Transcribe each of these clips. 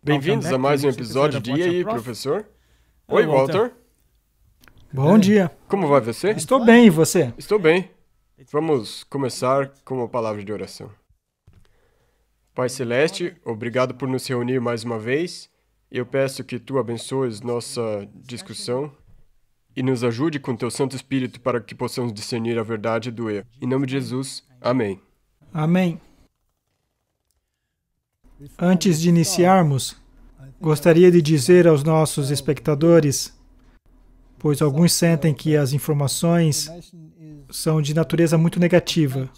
Bem-vindos a mais um episódio de E aí, professor? Oi, Walter. Bom dia. Como vai você? Estou bem, e você? Estou bem. Vamos começar com uma palavra de oração. Pai Celeste, obrigado por nos reunir mais uma vez. Eu peço que Tu abençoes nossa discussão e nos ajude com Teu Santo Espírito para que possamos discernir a verdade do erro. Em nome de Jesus, amém. Amém. Antes de iniciarmos, gostaria de dizer aos nossos espectadores, pois alguns sentem que as informações são de natureza muito negativa.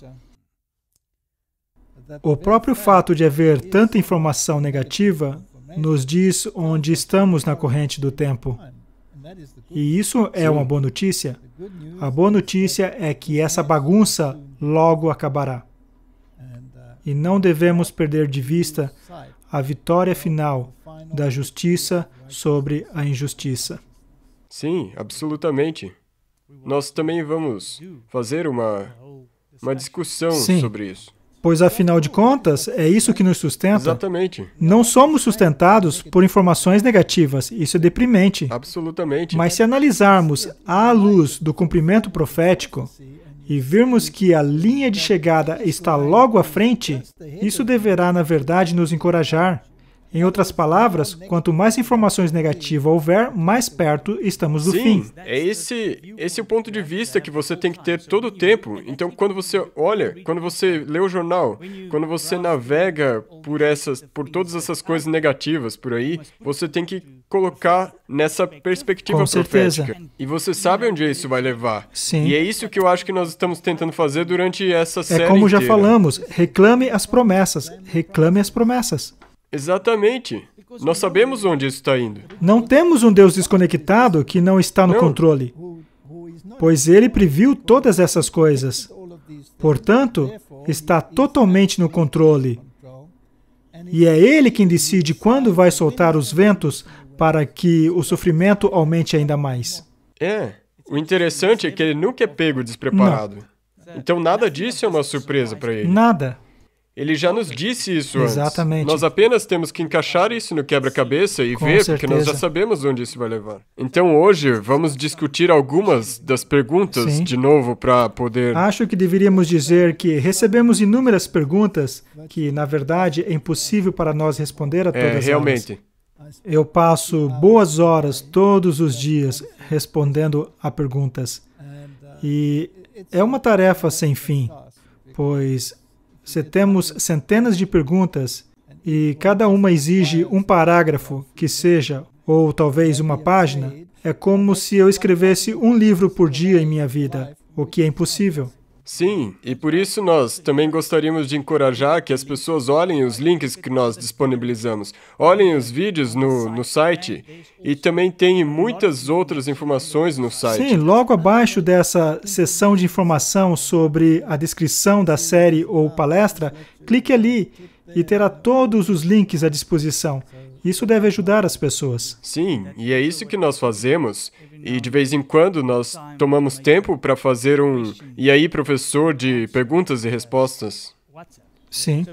O próprio fato de haver tanta informação negativa nos diz onde estamos na corrente do tempo. E isso é uma boa notícia. A boa notícia é que essa bagunça logo acabará. E não devemos perder de vista a vitória final da justiça sobre a injustiça. Sim, absolutamente. Nós também vamos fazer uma discussão sobre isso. Pois, afinal de contas, é isso que nos sustenta. Exatamente. Não somos sustentados por informações negativas. Isso é deprimente. Absolutamente. Mas se analisarmos à luz do cumprimento profético e virmos que a linha de chegada está logo à frente, isso deverá, na verdade, nos encorajar. Em outras palavras, quanto mais informações negativas houver, mais perto estamos do fim. Sim, esse é o ponto de vista que você tem que ter todo o tempo. Então, quando você olha, quando você lê o jornal, quando você navega por todas essas coisas negativas por aí, você tem que colocar nessa perspectiva profética. E você sabe onde isso vai levar. Sim. E é isso que eu acho que nós estamos tentando fazer durante essa série É como já inteira. falamos, reclame as promessas. Reclame as promessas. Exatamente. Nós sabemos onde isso está indo. Não temos um Deus desconectado que não está no controle, pois Ele previu todas essas coisas. Portanto, está totalmente no controle. E é Ele quem decide quando vai soltar os ventos para que o sofrimento aumente ainda mais. O interessante é que Ele nunca é pego despreparado. Não. Então nada disso é uma surpresa para Ele. Nada. Ele já nos disse isso antes. Exatamente. Nós apenas temos que encaixar isso no quebra-cabeça e ver, porque nós já sabemos onde isso vai levar. Então hoje vamos discutir algumas das perguntas de novo para poder... Acho que deveríamos dizer que recebemos inúmeras perguntas que, na verdade, é impossível para nós responder a todas realmente. elas. Eu passo boas horas todos os dias respondendo a perguntas. E é uma tarefa sem fim, pois... Se temos centenas de perguntas e cada uma exige um parágrafo que seja, ou talvez uma página, é como se eu escrevesse um livro por dia em minha vida, o que é impossível. Sim, e por isso nós também gostaríamos de encorajar que as pessoas olhem os links que nós disponibilizamos, olhem os vídeos no site e também tem muitas outras informações no site. Sim, logo abaixo dessa seção de informação sobre a descrição da série ou palestra, clique ali e terá todos os links à disposição. Isso deve ajudar as pessoas. Sim, e é isso que nós fazemos. E de vez em quando nós tomamos tempo para fazer E aí, professor, de perguntas e respostas. Sim.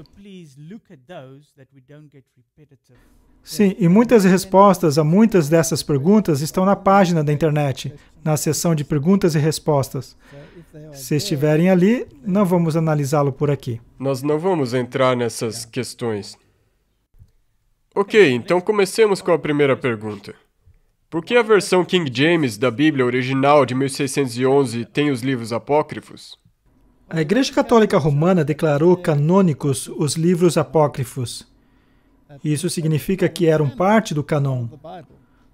Sim, e muitas respostas a muitas dessas perguntas estão na página da internet, na seção de perguntas e respostas. Se estiverem ali, não vamos analisá-lo por aqui. Nós não vamos entrar nessas questões. Ok, então comecemos com a primeira pergunta. Por que a versão King James da Bíblia original de 1611 tem os livros apócrifos? A Igreja Católica Romana declarou canônicos os livros apócrifos. Isso significa que eram parte do cânon,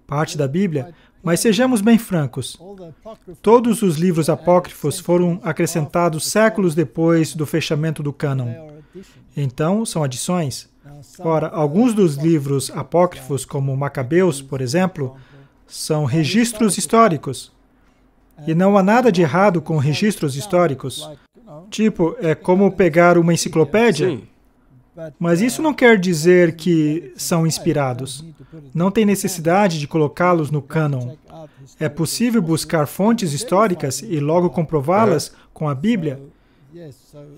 parte da Bíblia, mas sejamos bem francos. Todos os livros apócrifos foram acrescentados séculos depois do fechamento do cânon. Então, são adições. Ora, alguns dos livros apócrifos, como Macabeus, por exemplo, são registros históricos. E não há nada de errado com registros históricos. Tipo, é como pegar uma enciclopédia. Sim. Mas isso não quer dizer que são inspirados. Não tem necessidade de colocá-los no cânon. É possível buscar fontes históricas e logo comprová-las com a Bíblia.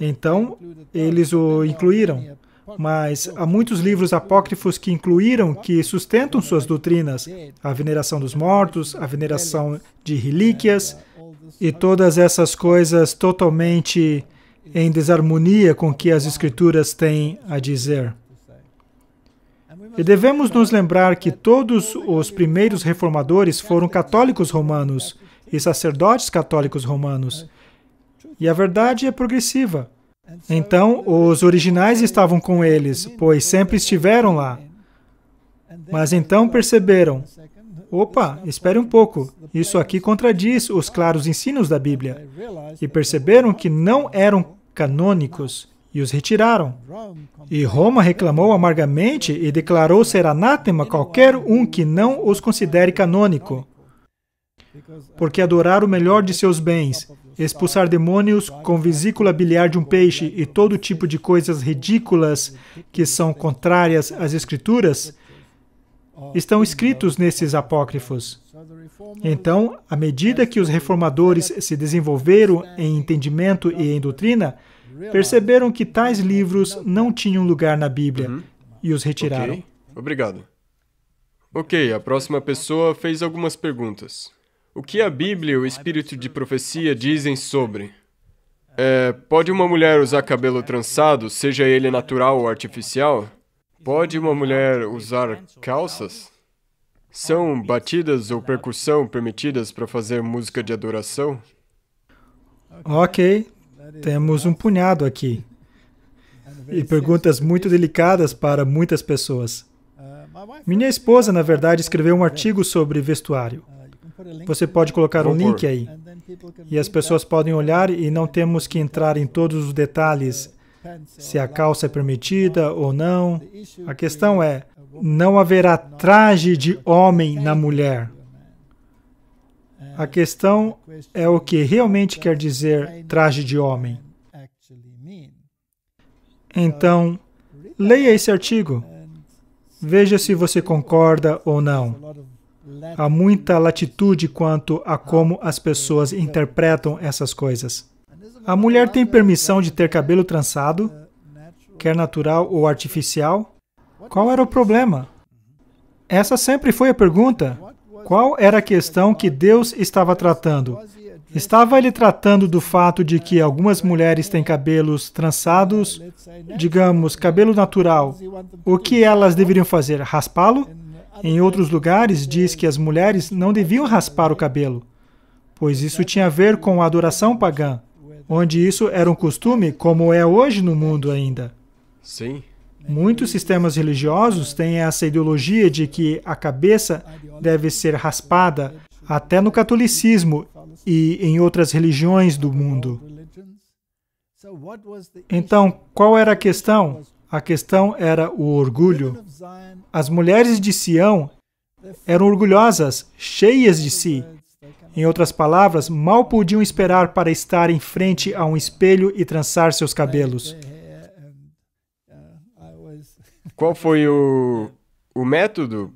Então, eles o incluíram. mas há muitos livros apócrifos que sustentam suas doutrinas, a veneração dos mortos, a veneração de relíquias, e todas essas coisas totalmente em desarmonia com o que as Escrituras têm a dizer. E devemos nos lembrar que todos os primeiros reformadores foram católicos romanos e sacerdotes católicos romanos. E a verdade é progressiva. Então, os originais estavam com eles, pois sempre estiveram lá. Mas então perceberam, opa, espere um pouco, isso aqui contradiz os claros ensinos da Bíblia. E perceberam que não eram canônicos e os retiraram. E Roma reclamou amargamente e declarou ser anátema qualquer um que não os considere canônico. Porque adorar o melhor de seus bens, expulsar demônios com vesícula biliar de um peixe e todo tipo de coisas ridículas que são contrárias às Escrituras, estão escritos nesses apócrifos. Então, à medida que os reformadores se desenvolveram em entendimento e em doutrina, perceberam que tais livros não tinham lugar na Bíblia e os retiraram. Ok, obrigado. Ok, a próxima pessoa fez algumas perguntas. O que a Bíblia e o Espírito de Profecia dizem sobre? Pode uma mulher usar cabelo trançado, seja ele natural ou artificial? Pode uma mulher usar calças? São batidas ou percussão permitidas para fazer música de adoração? Ok, temos um punhado aqui. E perguntas muito delicadas para muitas pessoas. Minha esposa, na verdade, escreveu um artigo sobre vestuário. Você pode colocar um link aí. E as pessoas podem olhar e não temos que entrar em todos os detalhes, se a calça é permitida ou não. A questão é, não haverá traje de homem na mulher. A questão é o que realmente quer dizer traje de homem. Então, leia esse artigo. Veja se você concorda ou não. Há muita latitude quanto a como as pessoas interpretam essas coisas. A mulher tem permissão de ter cabelo trançado, quer natural ou artificial? Qual era o problema? Essa sempre foi a pergunta. Qual era a questão que Deus estava tratando? Estava ele tratando do fato de que algumas mulheres têm cabelos trançados, digamos, cabelo natural. O que elas deveriam fazer? Raspá-lo? Em outros lugares, diz que as mulheres não deviam raspar o cabelo, pois isso tinha a ver com a adoração pagã, onde isso era um costume, como é hoje no mundo ainda. Sim. Muitos sistemas religiosos têm essa ideologia de que a cabeça deve ser raspada, até no catolicismo e em outras religiões do mundo. Então, qual era a questão? A questão era o orgulho. As mulheres de Sião eram orgulhosas, cheias de si. Em outras palavras, mal podiam esperar para estar em frente a um espelho e trançar seus cabelos. Qual foi o método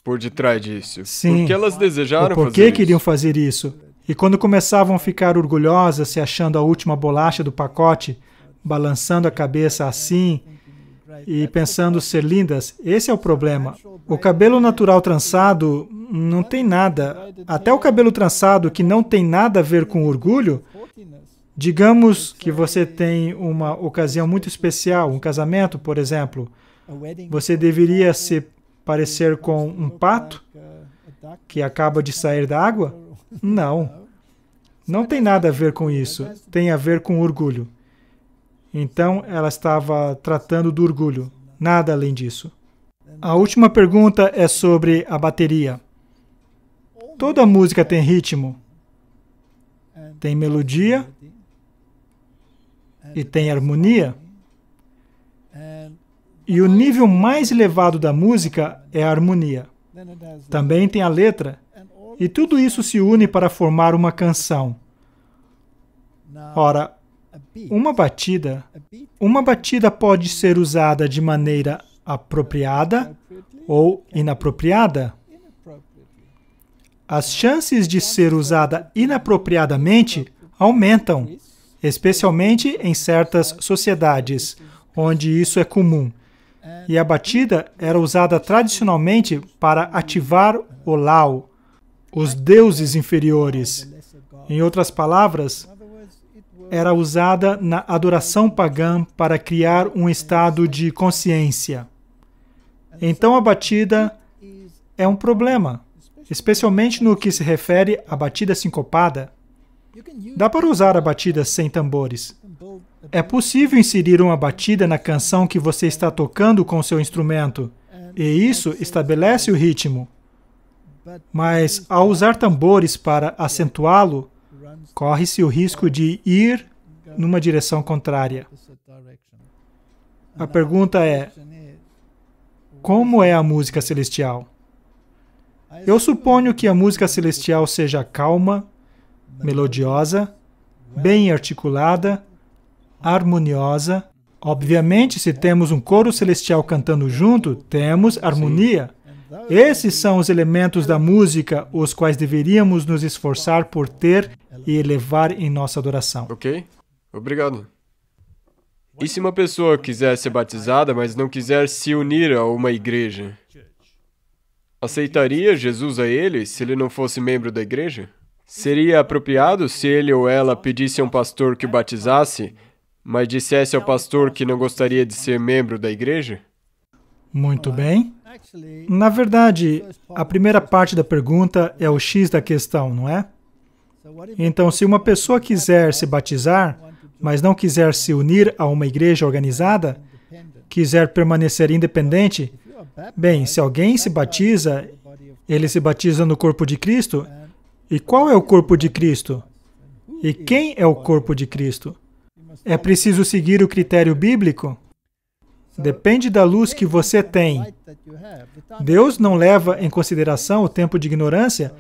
por detrás disso? Sim. Por que elas desejaram Por fazer que isso? queriam fazer isso? E quando começavam a ficar orgulhosas, se achando a última bolacha do pacote, balançando a cabeça assim e pensando ser lindas, esse é o problema. O cabelo natural trançado não tem nada. Até o cabelo trançado que não tem nada a ver com orgulho, digamos que você tem uma ocasião muito especial, um casamento, por exemplo, você deveria se parecer com um pato que acaba de sair da água? Não. Não tem nada a ver com isso. Tem a ver com orgulho. Então, ela estava tratando do orgulho. Nada além disso. A última pergunta é sobre a bateria. Toda música tem ritmo, tem melodia e tem harmonia. E o nível mais elevado da música é a harmonia. Também tem a letra. E tudo isso se une para formar uma canção. Ora, uma batida pode ser usada de maneira apropriada ou inapropriada. As chances de ser usada inapropriadamente aumentam, especialmente em certas sociedades, onde isso é comum. E a batida era usada tradicionalmente para ativar o Lao, os deuses inferiores. Em outras palavras, era usada na adoração pagã para criar um estado de consciência. Então a batida é um problema, especialmente no que se refere à batida sincopada. Dá para usar a batida sem tambores. É possível inserir uma batida na canção que você está tocando com seu instrumento, e isso estabelece o ritmo. Mas, ao usar tambores para acentuá-lo, corre-se o risco de ir numa direção contrária. A pergunta é: como é a música celestial? Eu suponho que a música celestial seja calma, melodiosa, bem articulada, harmoniosa. Obviamente, se temos um coro celestial cantando junto, temos harmonia. Esses são os elementos da música, os quais deveríamos nos esforçar por ter e elevar em nossa adoração. Ok, obrigado. E se uma pessoa quiser ser batizada, mas não quiser se unir a uma igreja? Aceitaria Jesus a ele se ele não fosse membro da igreja? Seria apropriado se ele ou ela pedisse a um pastor que o batizasse, mas dissesse ao pastor que não gostaria de ser membro da igreja? Muito bem. Na verdade, a primeira parte da pergunta é o X da questão, não é? Então, se uma pessoa quiser se batizar, mas não quiser se unir a uma igreja organizada, quiser permanecer independente, bem, se alguém se batiza, ele se batiza no corpo de Cristo. E qual é o corpo de Cristo? E quem é o corpo de Cristo? É preciso seguir o critério bíblico? Depende da luz que você tem. Deus não leva em consideração o tempo de ignorância.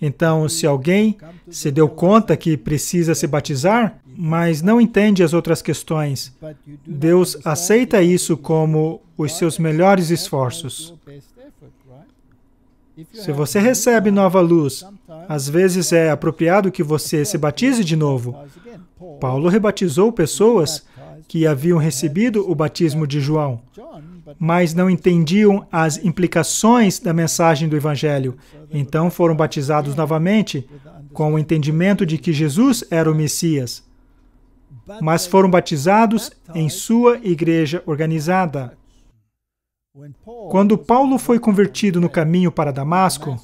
Então, se alguém se deu conta que precisa se batizar, mas não entende as outras questões, Deus aceita isso como os seus melhores esforços. Se você recebe nova luz, às vezes é apropriado que você se batize de novo. Paulo rebatizou pessoas que haviam recebido o batismo de João, mas não entendiam as implicações da mensagem do Evangelho. Então foram batizados novamente com o entendimento de que Jesus era o Messias. Mas foram batizados em sua igreja organizada. Quando Paulo foi convertido no caminho para Damasco,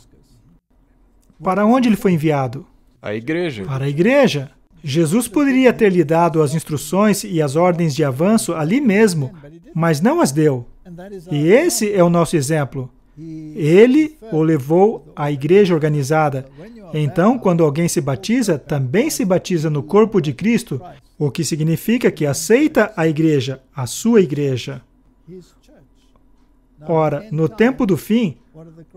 para onde ele foi enviado? A igreja. Para a igreja. Jesus poderia ter lhe dado as instruções e as ordens de avanço ali mesmo, mas não as deu. E esse é o nosso exemplo. Ele o levou à igreja organizada. Então, quando alguém se batiza, também se batiza no corpo de Cristo, o que significa que aceita a igreja, a sua igreja. Ora, no tempo do fim,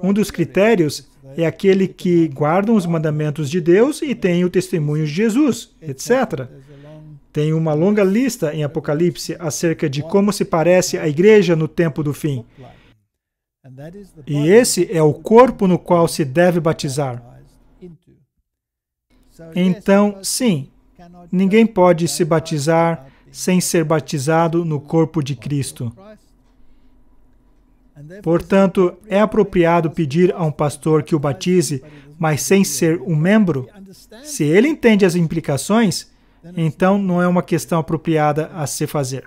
um dos critérios é aquele que guardam os mandamentos de Deus e tem o testemunho de Jesus, etc. Tem uma longa lista em Apocalipse acerca de como se parece a igreja no tempo do fim. E esse é o corpo no qual se deve batizar. Então, sim, ninguém pode se batizar sem ser batizado no corpo de Cristo. Portanto, é apropriado pedir a um pastor que o batize, mas sem ser um membro? Se ele entende as implicações, então não é uma questão apropriada a se fazer.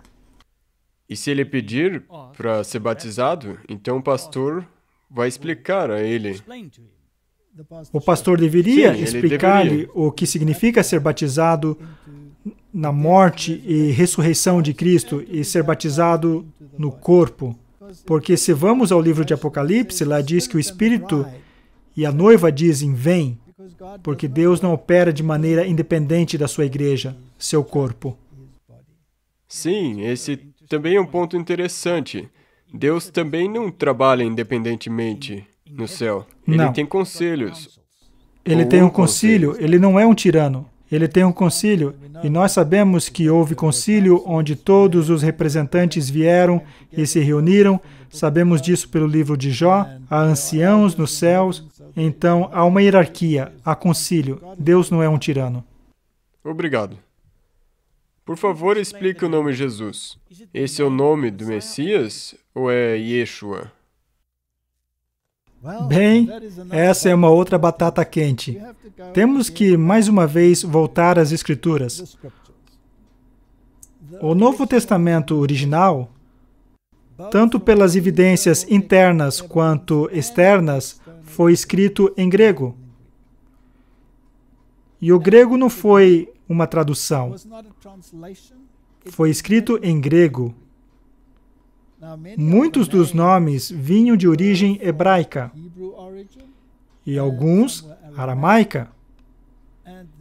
E se ele pedir para ser batizado, então o pastor vai explicar a ele. O pastor deveria Sim, explicar-lhe o que significa ser batizado na morte e ressurreição de Cristo e ser batizado no corpo. Porque se vamos ao livro de Apocalipse, lá diz que o Espírito e a noiva dizem, vem, porque Deus não opera de maneira independente da sua igreja, seu corpo. Sim, esse também é um ponto interessante. Deus também não trabalha independentemente no céu. Não. Ele tem conselhos. Ele tem um concílio, ele não é um tirano. Ele tem um concílio, e nós sabemos que houve concílio onde todos os representantes vieram e se reuniram. Sabemos disso pelo livro de Jó. Há anciãos nos céus. Então, há uma hierarquia, há concílio. Deus não é um tirano. Obrigado. Por favor, explique o nome Jesus. Esse é o nome do Messias ou é Yeshua? Bem, essa é uma outra batata quente. Temos que, mais uma vez, voltar às Escrituras. O Novo Testamento original, tanto pelas evidências internas quanto externas, foi escrito em grego. E o grego não foi uma tradução. Foi escrito em grego. Muitos dos nomes vinham de origem hebraica e alguns aramaica.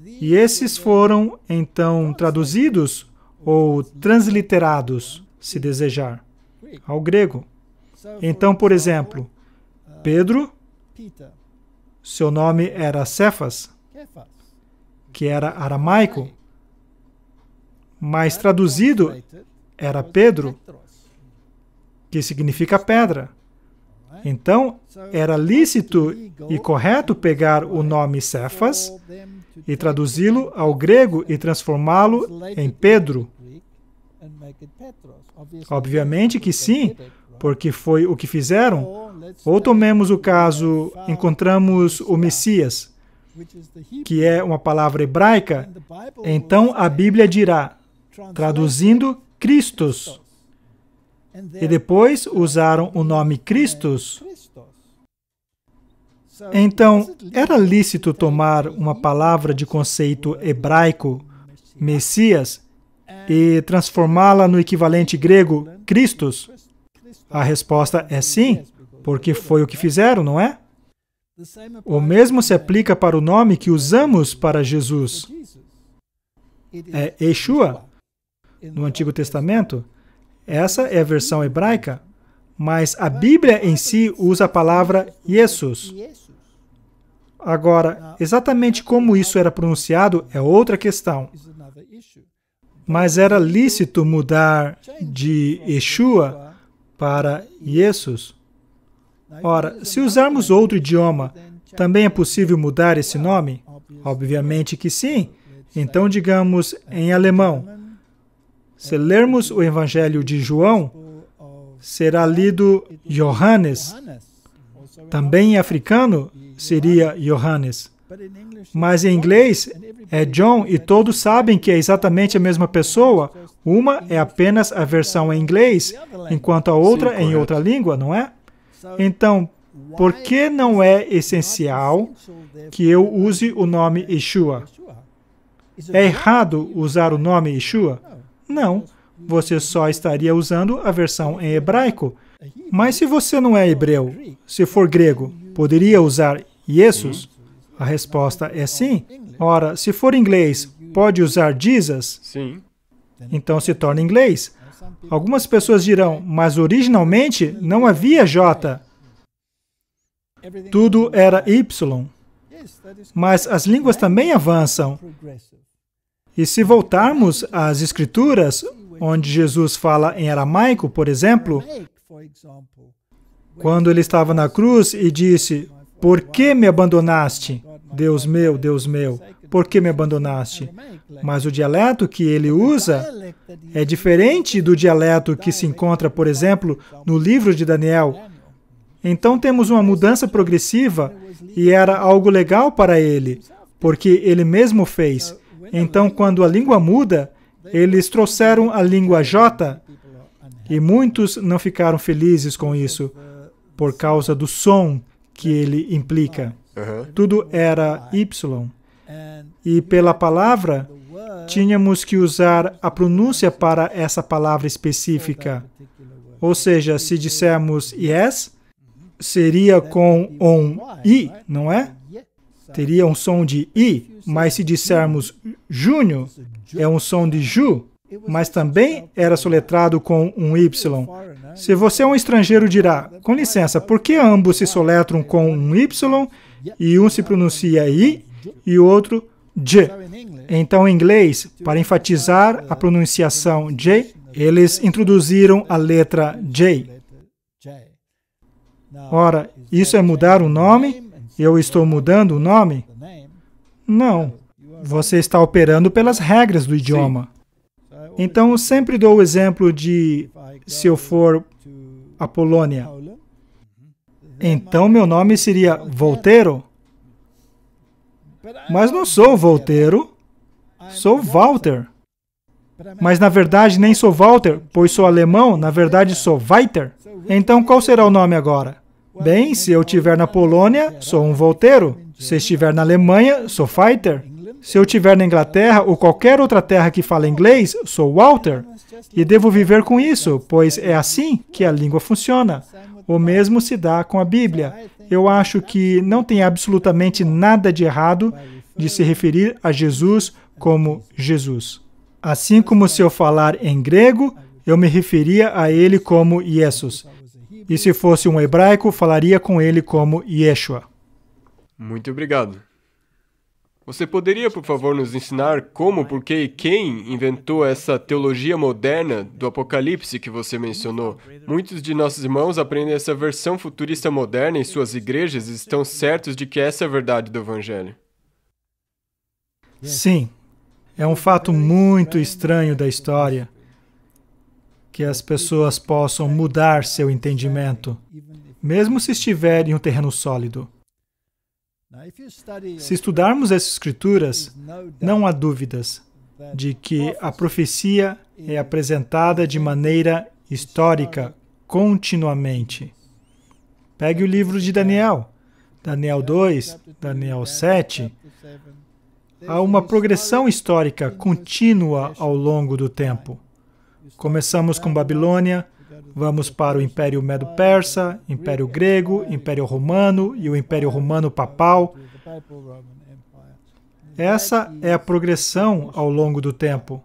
E esses foram, então, traduzidos ou transliterados, se desejar, ao grego. Então, por exemplo, Pedro, seu nome era Cefas, que era aramaico, mas traduzido era Pedro, que significa pedra. Então, era lícito e correto pegar o nome Cefas e traduzi-lo ao grego e transformá-lo em Pedro. Obviamente que sim, porque foi o que fizeram. Ou tomemos o caso, encontramos o Messias, que é uma palavra hebraica, então a Bíblia dirá, traduzindo Christos. E depois usaram o nome Christos. Então, era lícito tomar uma palavra de conceito hebraico, Messias, e transformá-la no equivalente grego, Christos? A resposta é sim, porque foi o que fizeram, não é? O mesmo se aplica para o nome que usamos para Jesus. É Yeshua, no Antigo Testamento. Essa é a versão hebraica, mas a Bíblia em si usa a palavra Jesus. Agora, exatamente como isso era pronunciado é outra questão. Mas era lícito mudar de Yeshua para Jesus. Ora, se usarmos outro idioma, também é possível mudar esse nome? Obviamente que sim. Então, digamos em alemão. Se lermos o Evangelho de João, será lido Johannes. Também em africano seria Johannes. Mas em inglês é John e todos sabem que é exatamente a mesma pessoa. Uma é apenas a versão em inglês, enquanto a outra é em outra língua, não é? Então, por que não é essencial que eu use o nome Yeshua? É errado usar o nome Yeshua? Não, você só estaria usando a versão em hebraico. Mas se você não é hebreu, se for grego, poderia usar Jesus? A resposta é sim. Ora, se for inglês, pode usar Jesus? Sim. Então se torna inglês. Algumas pessoas dirão, mas originalmente não havia J. Tudo era Y. Mas as línguas também avançam. E se voltarmos às Escrituras, onde Jesus fala em aramaico, por exemplo, quando ele estava na cruz e disse, por que me abandonaste? Deus meu, por que me abandonaste? Mas o dialeto que ele usa é diferente do dialeto que se encontra, por exemplo, no livro de Daniel. Então temos uma mudança progressiva e era algo legal para ele, porque ele mesmo fez. Então, quando a língua muda, eles trouxeram a língua J e muitos não ficaram felizes com isso, por causa do som que ele implica. Tudo era Y. E pela palavra, tínhamos que usar a pronúncia para essa palavra específica. Ou seja, se dissermos yes, seria com um I, não é? Teria um som de I, mas se dissermos Júnior, é um som de Ju, mas também era soletrado com um Y. Se você é um estrangeiro, dirá, com licença, por que ambos se soletram com um Y e um se pronuncia I e o outro J? Então, em inglês, para enfatizar a pronunciação J, eles introduziram a letra J. Ora, isso é mudar o nome? Eu estou mudando o nome? Não. Você está operando pelas regras do idioma. Então, eu sempre dou o exemplo de se eu for à Polônia. Então, meu nome seria Voltaire. Mas não sou Voltaire, sou Walter. Mas, na verdade, nem sou Walter, pois sou alemão, na verdade, sou Walter. Então, qual será o nome agora? Bem, se eu estiver na Polônia, sou um Voltaire. Se estiver na Alemanha, sou Walter. Se eu estiver na Inglaterra ou qualquer outra terra que fala inglês, sou Walter. E devo viver com isso, pois é assim que a língua funciona. O mesmo se dá com a Bíblia. Eu acho que não tem absolutamente nada de errado de se referir a Jesus como Jesus. Assim como se eu falar em grego, eu me referia a ele como Jesus. E se fosse um hebraico, falaria com ele como Yeshua. Muito obrigado. Você poderia, por favor, nos ensinar como, por que e quem inventou essa teologia moderna do Apocalipse que você mencionou? Muitos de nossos irmãos aprendem essa versão futurista moderna em suas igrejas e estão certos de que essa é a verdade do Evangelho. Sim, é um fato muito estranho da história que as pessoas possam mudar seu entendimento, mesmo se estiver em um terreno sólido. Se estudarmos as Escrituras, não há dúvidas de que a profecia é apresentada de maneira histórica, continuamente. Pegue o livro de Daniel, Daniel 2, Daniel 7. Há uma progressão histórica contínua ao longo do tempo. Começamos com Babilônia, vamos para o Império Medo-Persa, Império Grego, Império Romano e o Império Romano Papal. Essa é a progressão ao longo do tempo.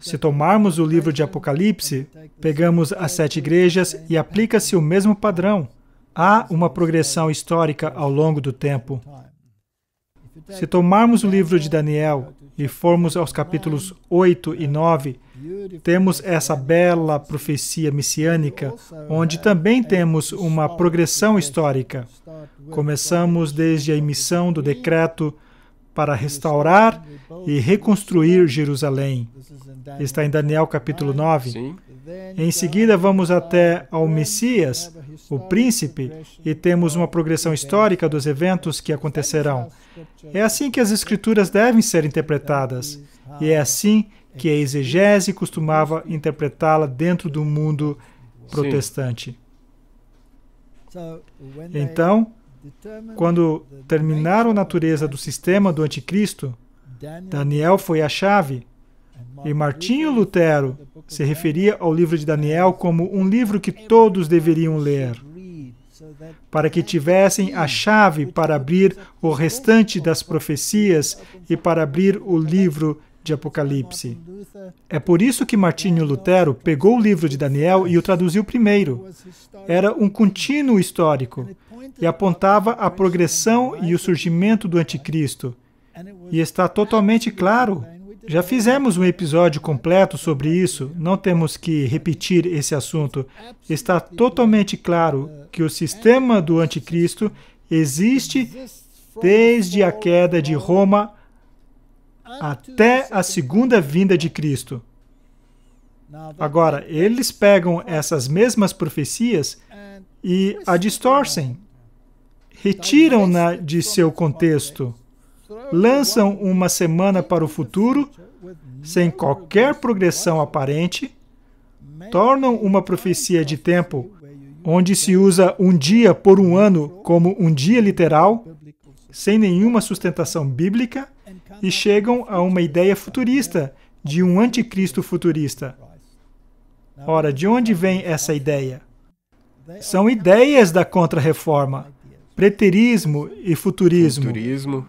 Se tomarmos o livro de Apocalipse, pegamos as 7 igrejas e aplica-se o mesmo padrão. Há uma progressão histórica ao longo do tempo. Se tomarmos o livro de Daniel e formos aos capítulos 8 e 9, temos essa bela profecia messiânica, onde também temos uma progressão histórica. Começamos desde a emissão do decreto para restaurar e reconstruir Jerusalém. Está em Daniel capítulo 9. Sim. Em seguida, vamos até ao Messias, o príncipe, e temos uma progressão histórica dos eventos que acontecerão. É assim que as Escrituras devem ser interpretadas. E é assim que a exegese costumava interpretá-la dentro do mundo protestante. Então, quando terminaram a natureza do sistema do anticristo, Daniel foi a chave. E Martinho Lutero se referia ao livro de Daniel como um livro que todos deveriam ler, para que tivessem a chave para abrir o restante das profecias e para abrir o livro de Apocalipse. É por isso que Martinho Lutero pegou o livro de Daniel e o traduziu primeiro. Era um contínuo histórico e apontava a progressão e o surgimento do anticristo. E está totalmente claro. Já fizemos um episódio completo sobre isso, não temos que repetir esse assunto. Está totalmente claro que o sistema do anticristo existe desde a queda de Roma até a segunda vinda de Cristo. Agora, eles pegam essas mesmas profecias e a distorcem, retiram-na de seu contexto, lançam uma semana para o futuro, sem qualquer progressão aparente, tornam uma profecia de tempo, onde se usa um dia por um ano como um dia literal, sem nenhuma sustentação bíblica, e chegam a uma ideia futurista, de um anticristo futurista. Ora, de onde vem essa ideia? São ideias da Contra-Reforma, preterismo e futurismo.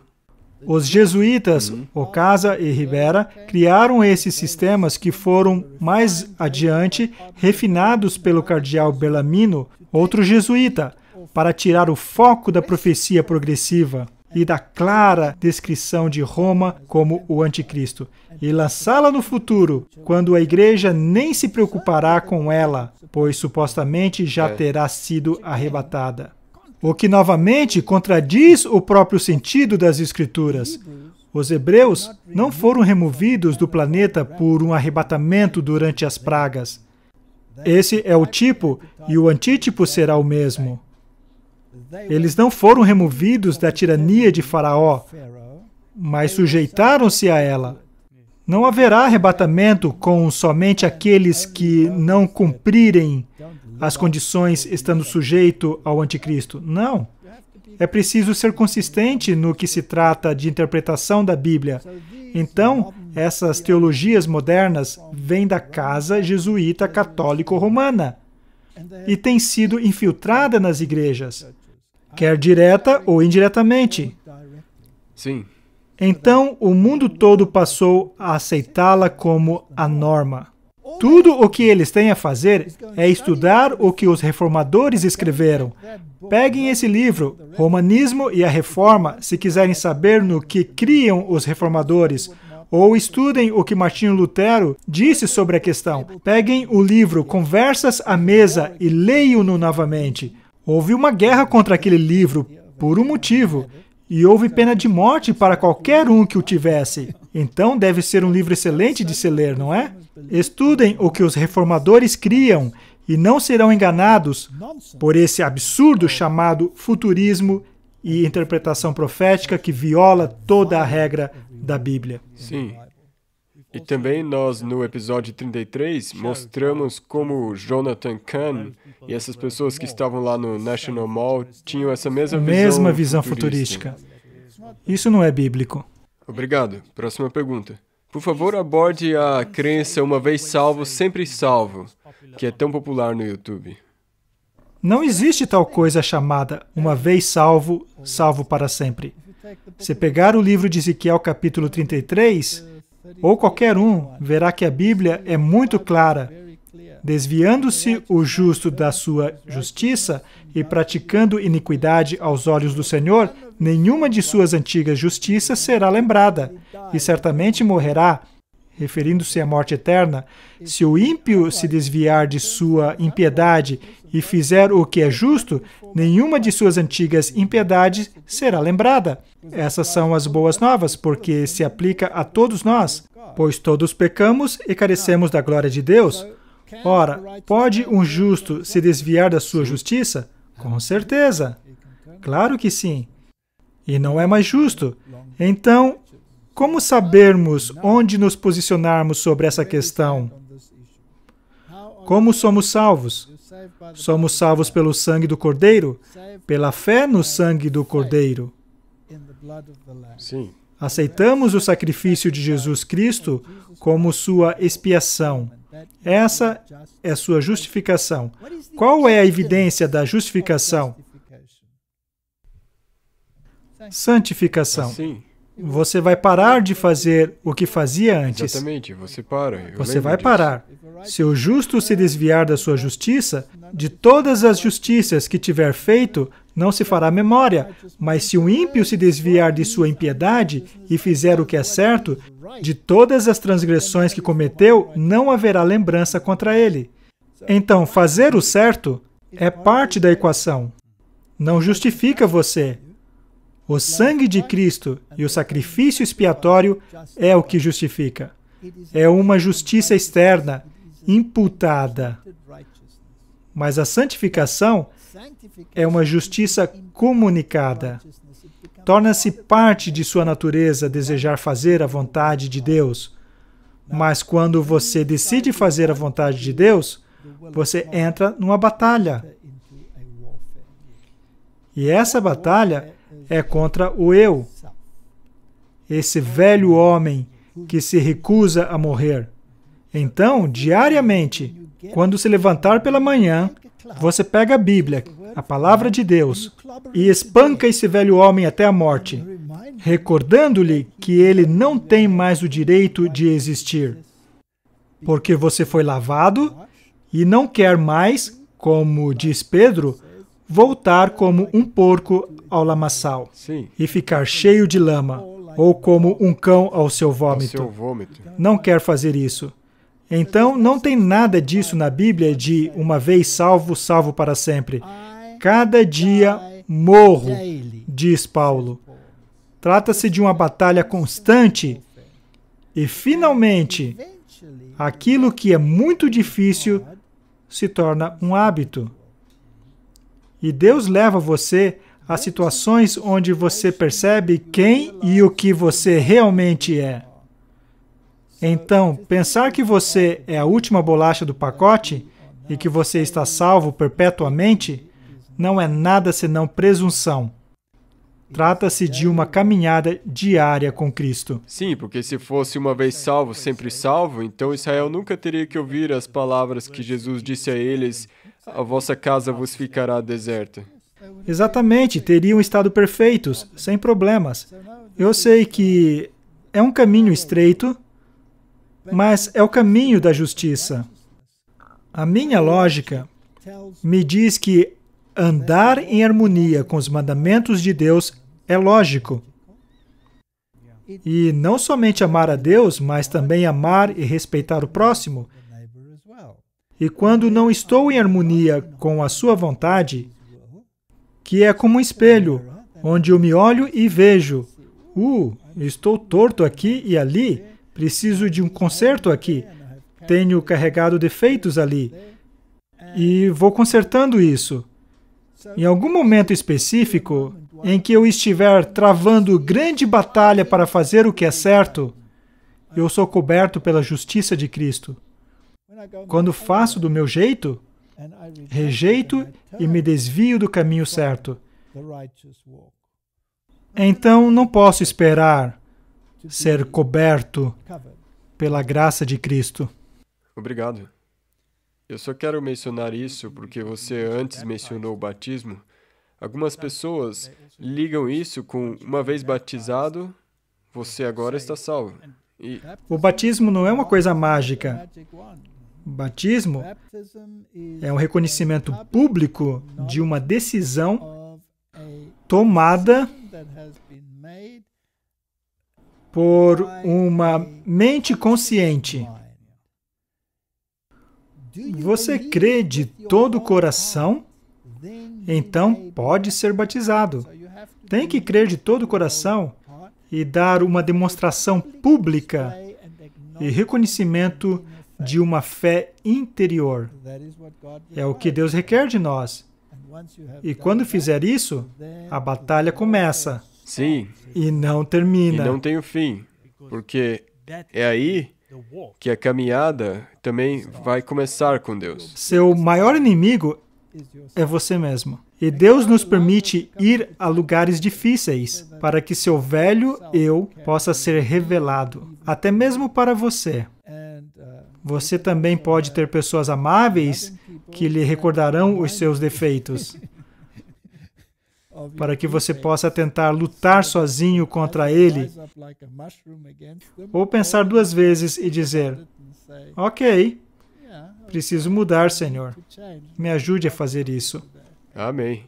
Os jesuítas, Ocasa e Rivera, criaram esses sistemas que foram, mais adiante, refinados pelo cardeal Bellarmino, outro jesuíta, para tirar o foco da profecia progressiva e da clara descrição de Roma como o anticristo, e lançá-la no futuro, quando a igreja nem se preocupará com ela, pois supostamente já terá sido arrebatada. O que novamente contradiz o próprio sentido das Escrituras. Os hebreus não foram removidos do planeta por um arrebatamento durante as pragas. Esse é o tipo, e o antítipo será o mesmo. Eles não foram removidos da tirania de Faraó, mas sujeitaram-se a ela. Não haverá arrebatamento com somente aqueles que não cumprirem as condições estando sujeito ao anticristo. Não. É preciso ser consistente no que se trata de interpretação da Bíblia. Então, essas teologias modernas vêm da casa jesuíta católico-romana e têm sido infiltrada nas igrejas, quer direta ou indiretamente. Sim. Então, o mundo todo passou a aceitá-la como a norma. Tudo o que eles têm a fazer é estudar o que os reformadores escreveram. Peguem esse livro, Romanismo e a Reforma, se quiserem saber no que criam os reformadores, ou estudem o que Martinho Lutero disse sobre a questão. Peguem o livro Conversas à Mesa e leiam-no novamente. Houve uma guerra contra aquele livro, por um motivo, e houve pena de morte para qualquer um que o tivesse. Então deve ser um livro excelente de se ler, não é? Estudem o que os reformadores criam e não serão enganados por esse absurdo chamado futurismo e interpretação profética que viola toda a regra da Bíblia. Sim. E também nós, no episódio 33, mostramos como Jonathan Cahn e essas pessoas que estavam lá no National Mall tinham essa mesma visão futurística. Isso não é bíblico. Obrigado. Próxima pergunta. Por favor, aborde a crença uma vez salvo, sempre salvo, que é tão popular no YouTube. Não existe tal coisa chamada uma vez salvo, salvo para sempre. Se pegar o livro de Ezequiel capítulo 33, ou qualquer um, verá que a Bíblia é muito clara. Desviando-se o justo da sua justiça e praticando iniquidade aos olhos do Senhor, nenhuma de suas antigas justiças será lembrada, e certamente morrerá, referindo-se à morte eterna. Se o ímpio se desviar de sua impiedade e fizer o que é justo, nenhuma de suas antigas impiedades será lembrada. Essas são as boas novas, porque se aplica a todos nós, pois todos pecamos e carecemos da glória de Deus. Ora, pode um justo se desviar da sua justiça? Com certeza. Claro que sim. E não é mais justo. Então, como sabermos onde nos posicionarmos sobre essa questão? Como somos salvos? Somos salvos pelo sangue do Cordeiro? Pela fé no sangue do Cordeiro? Sim. Aceitamos o sacrifício de Jesus Cristo como sua expiação. Essa é sua justificação. Qual é a evidência da justificação? Santificação. Sim. Você vai parar de fazer o que fazia antes. Exatamente, você para. Você vai parar. Se o justo se desviar da sua justiça, de todas as justiças que tiver feito, não se fará memória. Mas se o ímpio se desviar de sua impiedade e fizer o que é certo, de todas as transgressões que cometeu, não haverá lembrança contra ele. Então, fazer o certo é parte da equação. Não justifica você. O sangue de Cristo e o sacrifício expiatório é o que justifica. É uma justiça externa, imputada. Mas a santificação é uma justiça comunicada. Torna-se parte de sua natureza desejar fazer a vontade de Deus. Mas quando você decide fazer a vontade de Deus, você entra numa batalha. E essa batalha é contra o eu, esse velho homem que se recusa a morrer. Então, diariamente, quando se levantar pela manhã, você pega a Bíblia, a palavra de Deus, e espanca esse velho homem até a morte, recordando-lhe que ele não tem mais o direito de existir, porque você foi lavado e não quer mais, como diz Pedro, voltar como um porco ao lamaçal. Sim. E ficar cheio de lama, ou como um cão ao seu vômito. Não quer fazer isso. Então, não tem nada disso na Bíblia de uma vez salvo, salvo para sempre. Cada dia morro, diz Paulo. Trata-se de uma batalha constante e, finalmente, aquilo que é muito difícil se torna um hábito. E Deus leva você a situações onde você percebe quem e o que você realmente é. Então, pensar que você é a última bolacha do pacote e que você está salvo perpetuamente não é nada senão presunção. Trata-se de uma caminhada diária com Cristo. Sim, porque se fosse uma vez salvo, sempre salvo, então Israel nunca teria que ouvir as palavras que Jesus disse a eles: a vossa casa vos ficará deserta. Exatamente, teriam estado perfeitos, sem problemas. Eu sei que é um caminho estreito, mas é o caminho da justiça. A minha lógica me diz que andar em harmonia com os mandamentos de Deus é lógico. E não somente amar a Deus, mas também amar e respeitar o próximo. E quando não estou em harmonia com a sua vontade, que é como um espelho, onde eu me olho e vejo, estou torto aqui e ali, preciso de um conserto aqui, tenho carregado defeitos ali, e vou consertando isso. Em algum momento específico, em que eu estiver travando grande batalha para fazer o que é certo, eu sou coberto pela justiça de Cristo. Quando faço do meu jeito, rejeito e me desvio do caminho certo. Então, não posso esperar ser coberto pela graça de Cristo. Obrigado. Eu só quero mencionar isso porque você antes mencionou o batismo. Algumas pessoas ligam isso com uma vez batizado, você agora está salvo. O batismo não é uma coisa mágica. O batismo é um reconhecimento público de uma decisão tomada por uma mente consciente. Você crê de todo o coração? Então pode ser batizado. Tem que crer de todo o coração e dar uma demonstração pública e reconhecimento de uma fé interior. É o que Deus requer de nós. E quando fizer isso, a batalha começa. Sim. E não termina. E não tem o fim, porque é aí que a caminhada também vai começar com Deus. Seu maior inimigo é você mesmo. E Deus nos permite ir a lugares difíceis para que seu velho eu possa ser revelado, até mesmo para você. Você também pode ter pessoas amáveis que lhe recordarão os seus defeitos, para que você possa tentar lutar sozinho contra ele, ou pensar duas vezes e dizer: ok, preciso mudar, Senhor. Me ajude a fazer isso. Amém.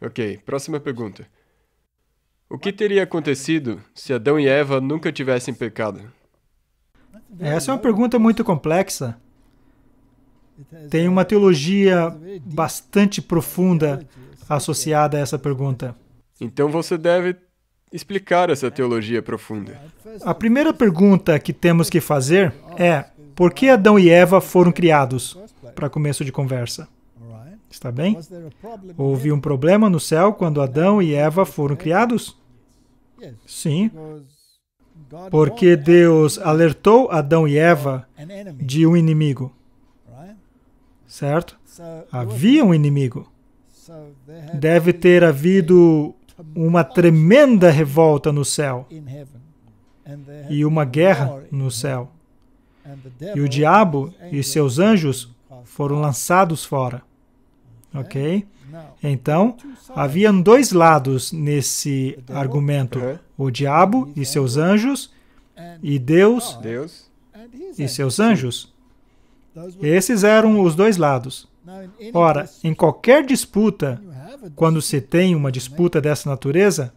Ok, próxima pergunta. O que teria acontecido se Adão e Eva nunca tivessem pecado? Essa é uma pergunta muito complexa. Tem uma teologia bastante profunda associada a essa pergunta. Então você deve explicar essa teologia profunda. A primeira pergunta que temos que fazer é: por que Adão e Eva foram criados? Para começo de conversa. Está bem? Houve um problema no céu quando Adão e Eva foram criados? Sim. Porque Deus alertou Adão e Eva de um inimigo. Certo? Havia um inimigo. Deve ter havido uma tremenda revolta no céu e uma guerra no céu. E o diabo e seus anjos foram lançados fora. Ok? Então, haviam dois lados nesse argumento. O diabo e seus anjos e Deus e seus anjos. Esses eram os dois lados. Ora, em qualquer disputa, quando se tem uma disputa dessa natureza,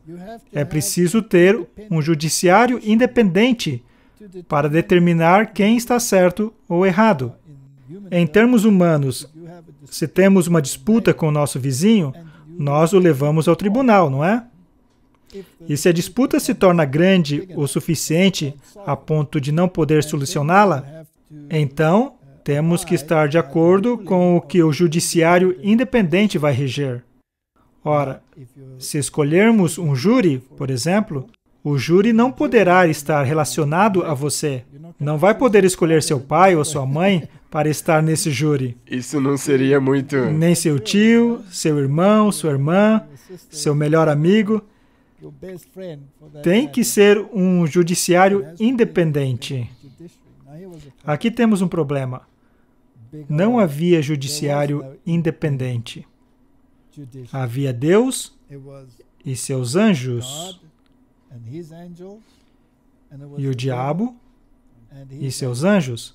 é preciso ter um judiciário independente para determinar quem está certo ou errado. Em termos humanos, se temos uma disputa com o nosso vizinho, nós o levamos ao tribunal, não é? E se a disputa se torna grande o suficiente a ponto de não poder solucioná-la, então temos que estar de acordo com o que o judiciário independente vai reger. Ora, se escolhermos um júri, por exemplo, o júri não poderá estar relacionado a você. Não vai poder escolher seu pai ou sua mãe para estar nesse júri. Isso não seria muito... Nem seu tio, seu irmão, sua irmã, seu melhor amigo. Tem que ser um judiciário independente. Aqui temos um problema. Não havia judiciário independente. Havia Deus e seus anjos, e o diabo e seus anjos.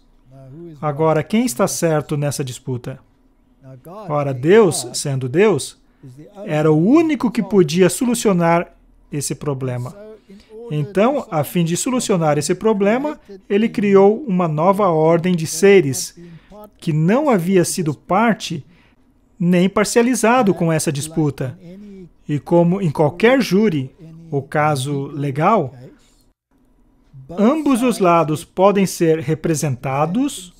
Agora, quem está certo nessa disputa? Ora, Deus, sendo Deus, era o único que podia solucionar esse problema. Então, a fim de solucionar esse problema, ele criou uma nova ordem de seres que não havia sido parte nem parcializado com essa disputa. E como em qualquer júri, ou caso legal, ambos os lados podem ser representados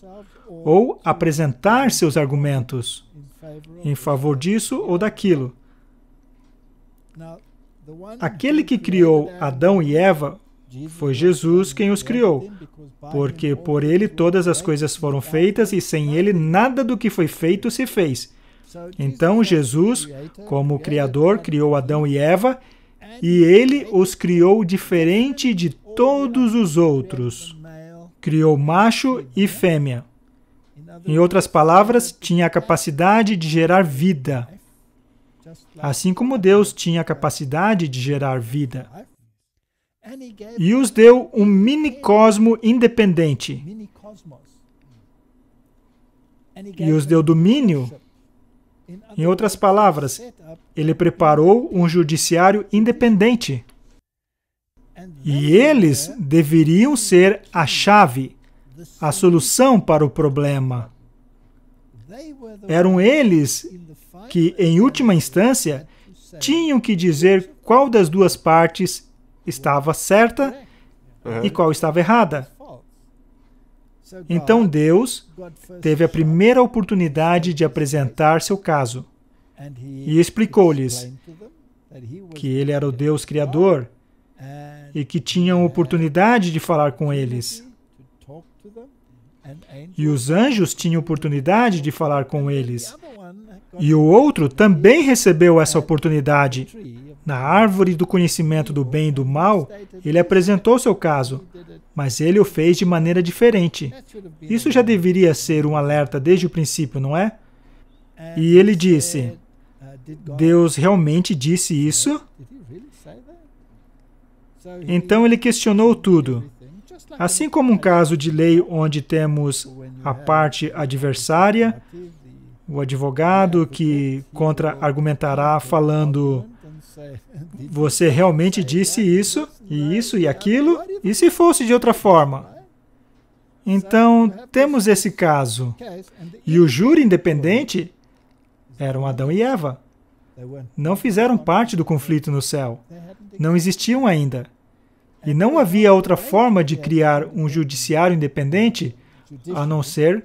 ou apresentar seus argumentos em favor disso ou daquilo. Aquele que criou Adão e Eva foi Jesus quem os criou, porque por ele todas as coisas foram feitas e sem ele nada do que foi feito se fez. Então Jesus, como Criador, criou Adão e Eva, e ele os criou diferente de todos os outros. Criou macho e fêmea. Em outras palavras, tinha a capacidade de gerar vida. Assim como Deus tinha a capacidade de gerar vida. E os deu um mini-cosmo independente. E os deu domínio. Em outras palavras, ele preparou um judiciário independente. E eles deveriam ser a chave, a solução para o problema. Eram eles que, em última instância, tinham que dizer qual das duas partes estava certa e qual estava errada. Então Deus teve a primeira oportunidade de apresentar seu caso e explicou-lhes que ele era o Deus Criador e que tinham oportunidade de falar com eles. E os anjos tinham oportunidade de falar com eles. E o outro também recebeu essa oportunidade. Na árvore do conhecimento do bem e do mal, ele apresentou seu caso, mas ele o fez de maneira diferente. Isso já deveria ser um alerta desde o princípio, não é? E ele disse, Deus realmente disse isso? Então ele questionou tudo. Assim como um caso de lei onde temos a parte adversária, o advogado que contra-argumentará falando, você realmente disse isso e aquilo, e se fosse de outra forma? Então, temos esse caso. E o júri independente eram Adão e Eva. Não fizeram parte do conflito no céu. Não existiam ainda. E não havia outra forma de criar um judiciário independente a não ser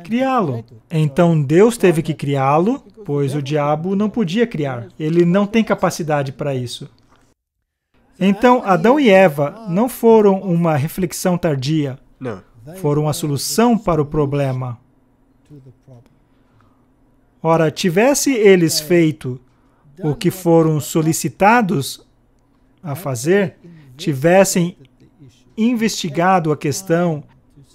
criá-lo. Então Deus teve que criá-lo, pois o diabo não podia criar. Ele não tem capacidade para isso. Então Adão e Eva não foram uma reflexão tardia. Não. Foram a solução para o problema. Ora, tivesse eles feito o que foram solicitados a fazer, tivessem investigado a questão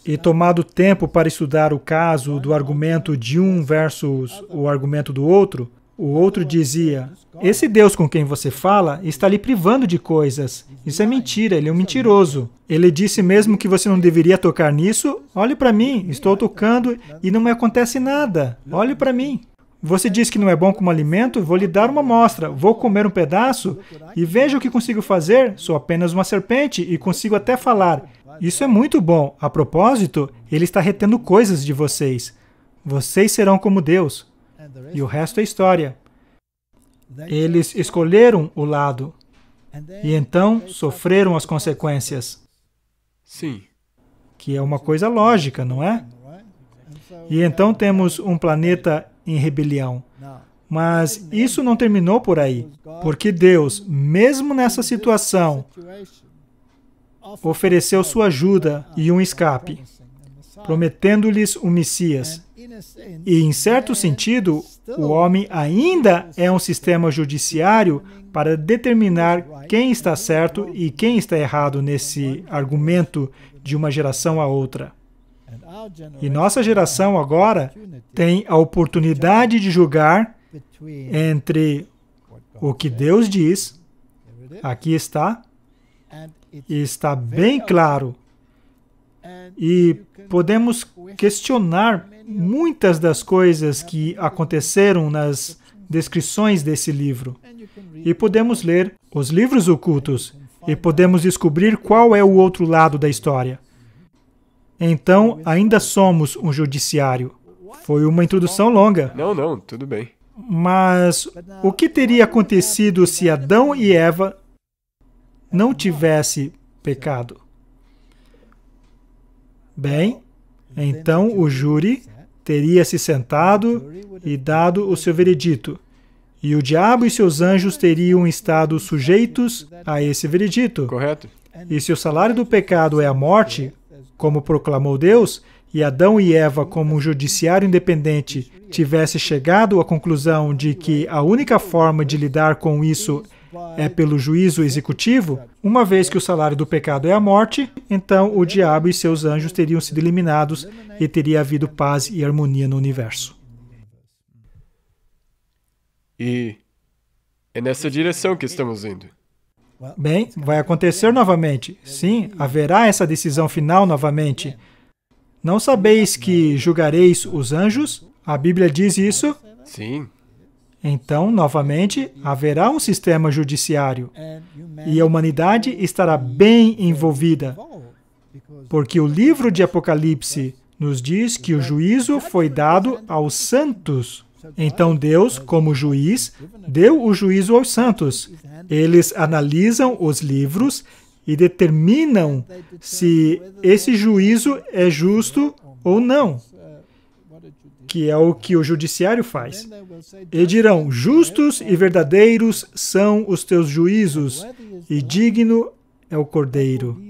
e tomado tempo para estudar o caso do argumento de um versus o argumento do outro, o outro dizia, esse Deus com quem você fala está lhe privando de coisas. Isso é mentira, ele é um mentiroso. Ele disse mesmo que você não deveria tocar nisso. Olhe para mim, estou tocando e não me acontece nada. Olhe para mim. Você diz que não é bom como alimento, vou lhe dar uma amostra. Vou comer um pedaço e veja o que consigo fazer. Sou apenas uma serpente e consigo até falar. Isso é muito bom. A propósito, ele está retendo coisas de vocês. Vocês serão como Deus. E o resto é história. Eles escolheram o lado. E então sofreram as consequências. Sim. Que é uma coisa lógica, não é? E então temos um planeta em rebelião. Mas isso não terminou por aí, porque Deus, mesmo nessa situação, ofereceu sua ajuda e um escape, prometendo-lhes o Messias. E, em certo sentido, o homem ainda é um sistema judiciário para determinar quem está certo e quem está errado nesse argumento de uma geração a outra. E nossa geração agora tem a oportunidade de julgar entre o que Deus diz, aqui está, e está bem claro, e podemos questionar muitas das coisas que aconteceram nas descrições desse livro. E podemos ler os livros ocultos e podemos descobrir qual é o outro lado da história. Então, ainda somos um judiciário. Foi uma introdução longa. Não, tudo bem. Mas o que teria acontecido se Adão e Eva não tivessem pecado? Bem, então o júri teria se sentado e dado o seu veredito. E o diabo e seus anjos teriam estado sujeitos a esse veredito. Correto. E se o salário do pecado é a morte, como proclamou Deus, e Adão e Eva, como um judiciário independente, tivesse chegado à conclusão de que a única forma de lidar com isso é pelo juízo executivo, uma vez que o salário do pecado é a morte, então o diabo e seus anjos teriam sido eliminados e teria havido paz e harmonia no universo. E é nessa direção que estamos indo. Bem, vai acontecer novamente. Sim, haverá essa decisão final novamente. Não sabeis que julgareis os anjos? A Bíblia diz isso? Sim. Então, novamente, haverá um sistema judiciário. E a humanidade estará bem envolvida. Porque o livro de Apocalipse nos diz que o juízo foi dado aos santos. Então Deus, como juiz, deu o juízo aos santos. Eles analisam os livros e determinam se esse juízo é justo ou não, que é o que o judiciário faz. E dirão, justos e verdadeiros são os teus juízos, e digno é o Cordeiro.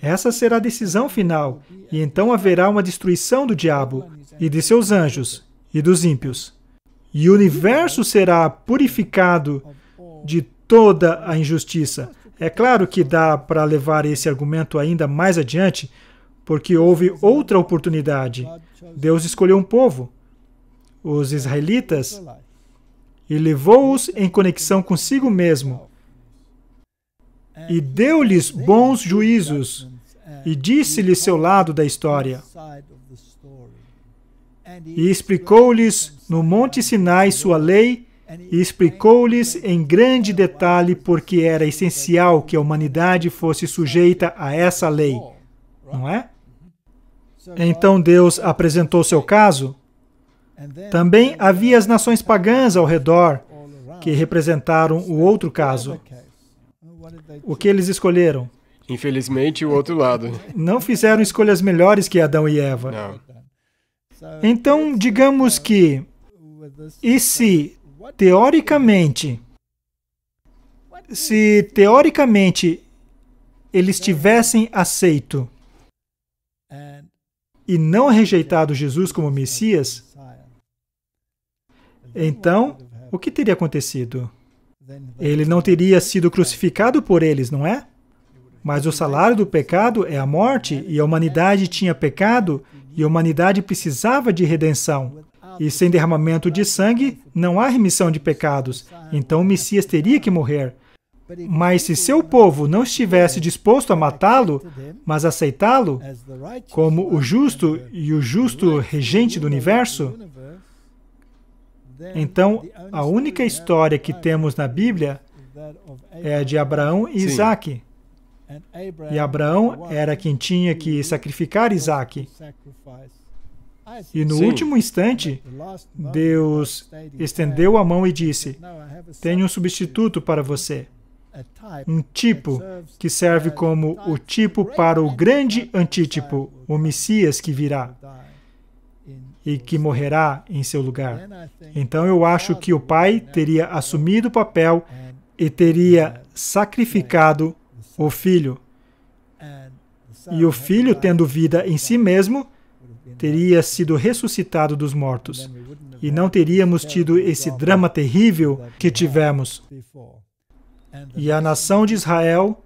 Essa será a decisão final, e então haverá uma destruição do diabo, e de seus anjos, e dos ímpios. E o universo será purificado de toda a injustiça. É claro que dá para levar esse argumento ainda mais adiante, porque houve outra oportunidade. Deus escolheu um povo, os israelitas, e levou-os em conexão consigo mesmo. E deu-lhes bons juízos, e disse-lhes seu lado da história. E explicou-lhes no Monte Sinai sua lei, e explicou-lhes em grande detalhe porque era essencial que a humanidade fosse sujeita a essa lei. Não é? Então Deus apresentou seu caso. Também havia as nações pagãs ao redor, que representaram o outro caso. O que eles escolheram? Infelizmente, o outro lado. Não fizeram escolhas melhores que Adão e Eva. Não. Então, digamos que, e se teoricamente eles tivessem aceito e não rejeitado Jesus como Messias, então, o que teria acontecido? Ele não teria sido crucificado por eles, não é? Mas o salário do pecado é a morte, e a humanidade tinha pecado, e a humanidade precisava de redenção. E sem derramamento de sangue, não há remissão de pecados. Então o Messias teria que morrer. Mas se seu povo não estivesse disposto a matá-lo, mas aceitá-lo como o justo e o justo regente do universo, então a única história que temos na Bíblia é a de Abraão e Isaque. E Abraão era quem tinha que sacrificar Isaque. E no último instante, Deus estendeu a mão e disse, tenho um substituto para você. um tipo que serve como o tipo para o grande antítipo, o Messias que virá e que morrerá em seu lugar. Então eu acho que o Pai teria assumido o papel e teria sacrificado o Filho. E o Filho, tendo vida em si mesmo, teria sido ressuscitado dos mortos. E não teríamos tido esse drama terrível que tivemos. E a nação de Israel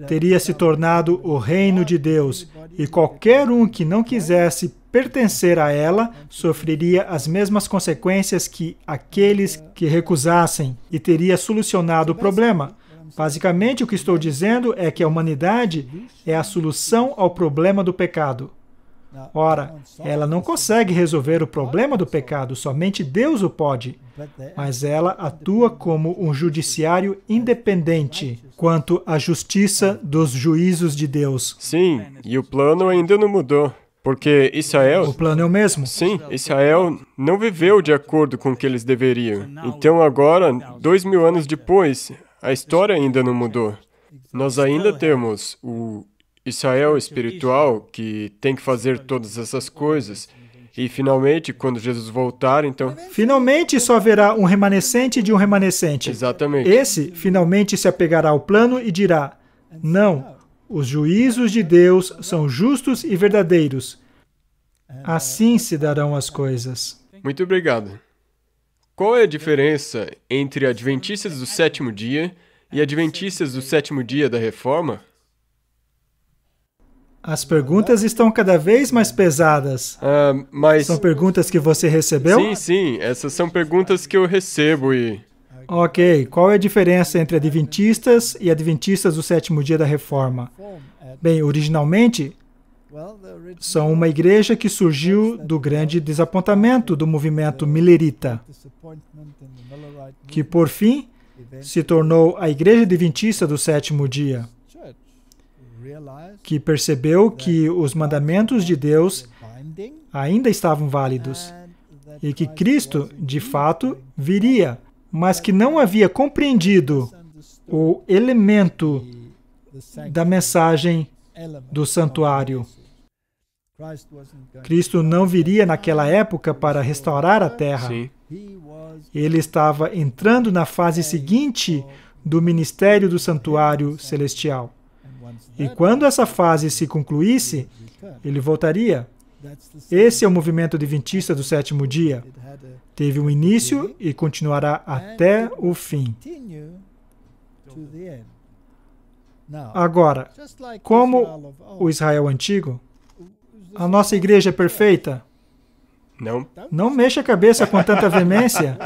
teria se tornado o reino de Deus. E qualquer um que não quisesse pertencer a ela sofreria as mesmas consequências que aqueles que recusassem e teria solucionado o problema. Basicamente, o que estou dizendo é que a humanidade é a solução ao problema do pecado. Ora, ela não consegue resolver o problema do pecado, somente Deus o pode. Mas ela atua como um judiciário independente quanto à justiça dos juízos de Deus. Sim, e o plano ainda não mudou. Porque Israel... O plano é o mesmo? Sim, Israel não viveu de acordo com o que eles deveriam. Então agora, 2000 anos depois, a história ainda não mudou. Nós ainda temos o Israel espiritual que tem que fazer todas essas coisas. E finalmente, quando Jesus voltar, então... Finalmente só haverá um remanescente de um remanescente. Exatamente. Esse finalmente se apegará ao plano e dirá: não, os juízos de Deus são justos e verdadeiros. Assim se darão as coisas. Muito obrigado. Qual é a diferença entre adventistas do sétimo dia e adventistas do sétimo dia da Reforma? As perguntas estão cada vez mais pesadas. Mas... São perguntas que você recebeu? Sim, essas são perguntas que eu recebo e... Ok, qual é a diferença entre adventistas e adventistas do sétimo dia da Reforma? Bem, originalmente, são uma igreja que surgiu do grande desapontamento do movimento millerita, que, por fim, se tornou a igreja adventista do sétimo dia, que percebeu que os mandamentos de Deus ainda estavam válidos e que Cristo, de fato, viria, mas que não havia compreendido o elemento da mensagem do santuário. Cristo não viria naquela época para restaurar a terra. Sim. Ele estava entrando na fase seguinte do ministério do santuário celestial. E quando essa fase se concluísse, ele voltaria. Esse é o movimento adventista do sétimo dia. Teve um início e continuará até o fim. Agora, como o Israel antigo, a nossa igreja é perfeita? Não? Não mexa a cabeça com tanta veemência.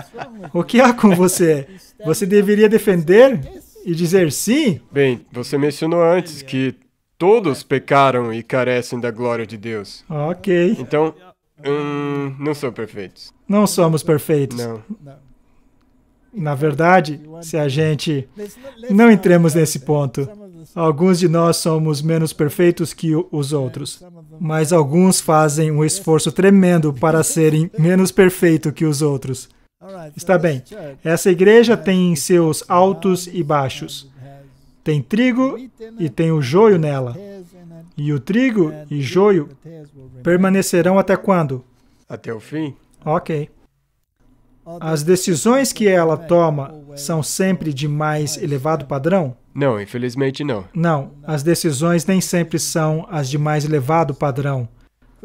O que há com você? Você deveria defender e dizer sim? Bem, você mencionou antes que todos pecaram e carecem da glória de Deus. Ok. Então, não são perfeitos. Não somos perfeitos. Não. Na verdade, se a gente... Não entremos nesse ponto. Alguns de nós somos menos perfeitos que os outros, mas alguns fazem um esforço tremendo para serem menos perfeitos que os outros. Está bem. Essa igreja tem seus altos e baixos. Tem trigo e tem o joio nela. E o trigo e joio permanecerão até quando? Até o fim? Ok. As decisões que ela toma são sempre de mais elevado padrão? Não, infelizmente não. Não, as decisões nem sempre são as de mais elevado padrão.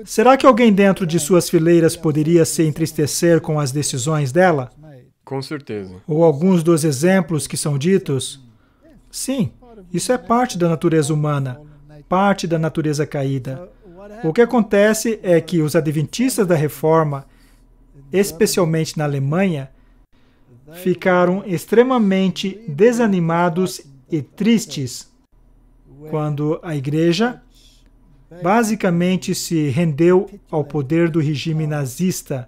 Será que alguém dentro de suas fileiras poderia se entristecer com as decisões dela? Com certeza. Ou alguns dos exemplos que são ditos? Sim, isso é parte da natureza humana, parte da natureza caída. O que acontece é que os adventistas da Reforma, especialmente na Alemanha, ficaram extremamente desanimados e tristes quando a igreja basicamente se rendeu ao poder do regime nazista,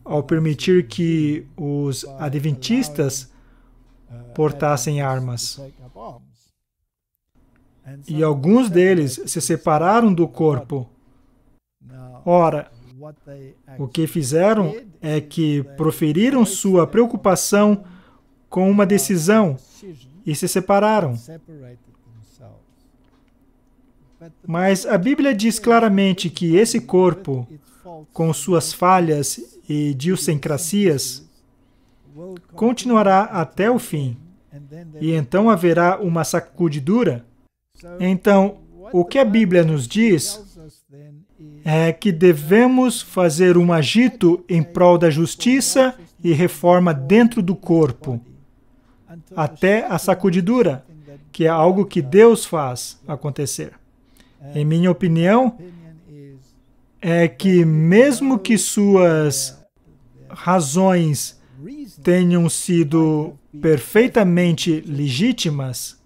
ao permitir que os adventistas portassem armas. E alguns deles se separaram do corpo. Ora, o que fizeram é que proferiram sua preocupação com uma decisão e se separaram. Mas a Bíblia diz claramente que esse corpo, com suas falhas e idiosincrasias, continuará até o fim. E então haverá uma sacudidura. Então, o que a Bíblia nos diz é que devemos fazer um agito em prol da justiça e reforma dentro do corpo, até a sacudidura, que é algo que Deus faz acontecer. Em minha opinião, é que mesmo que suas razões tenham sido perfeitamente legítimas,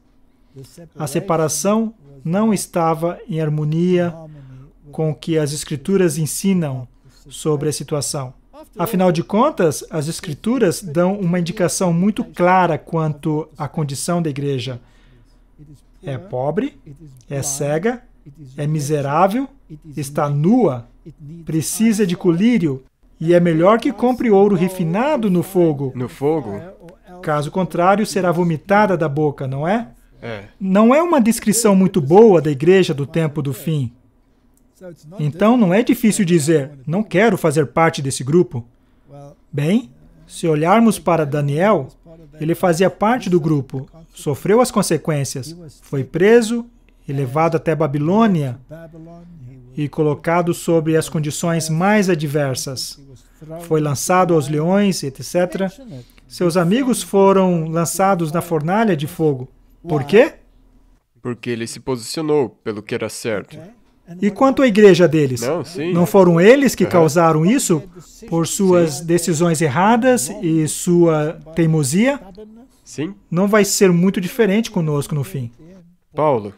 a separação não estava em harmonia com o que as Escrituras ensinam sobre a situação. Afinal de contas, as Escrituras dão uma indicação muito clara quanto à condição da igreja. É pobre, é cega, é miserável, está nua, precisa de colírio, e é melhor que compre ouro refinado no fogo. No fogo? Caso contrário, será vomitada da boca, não é? É. Não é uma descrição muito boa da igreja do tempo do fim. Então, não é difícil dizer, não quero fazer parte desse grupo. Bem, se olharmos para Daniel, ele fazia parte do grupo, sofreu as consequências, foi preso e levado até Babilônia e colocado sobre as condições mais adversas. Foi lançado aos leões, etc. Seus amigos foram lançados na fornalha de fogo. Por quê? Porque ele se posicionou pelo que era certo. E quanto à igreja deles? Não, sim. Não foram eles que causaram isso por suas decisões erradas e sua teimosia? Sim. Não vai ser muito diferente conosco no fim. Paulo,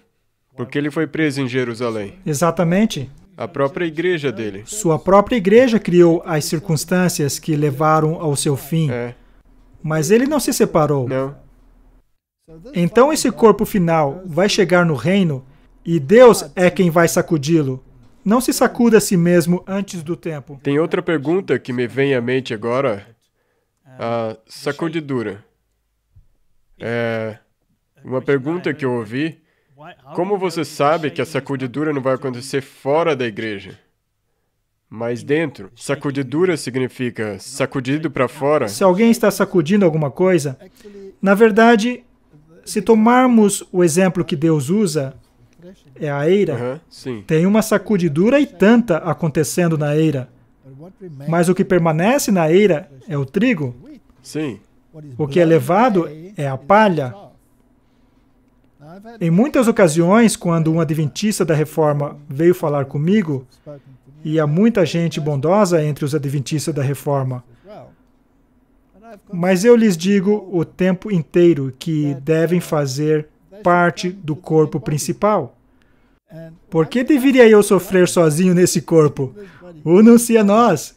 porque ele foi preso em Jerusalém. Exatamente. A própria igreja dele. Sua própria igreja criou as circunstâncias que levaram ao seu fim. É. Mas ele não se separou. Não. Então esse corpo final vai chegar no reino e Deus é quem vai sacudi-lo. Não se sacuda a si mesmo antes do tempo. Tem outra pergunta que me vem à mente agora. A sacudidura. É uma pergunta que eu ouvi. Como você sabe que a sacudidura não vai acontecer fora da igreja? Mas dentro. Sacudidura significa sacudido para fora. Se alguém está sacudindo alguma coisa, na verdade, se tomarmos o exemplo que Deus usa, é a eira, sim. Tem uma sacudidura e tanta acontecendo na eira. Mas o que permanece na eira é o trigo. Sim. O que é levado é a palha. Em muitas ocasiões, quando um adventista da Reforma veio falar comigo, e há muita gente bondosa entre os adventistas da Reforma, mas eu lhes digo o tempo inteiro que devem fazer parte do corpo principal. Por que deveria eu sofrer sozinho nesse corpo? Una-se a nós.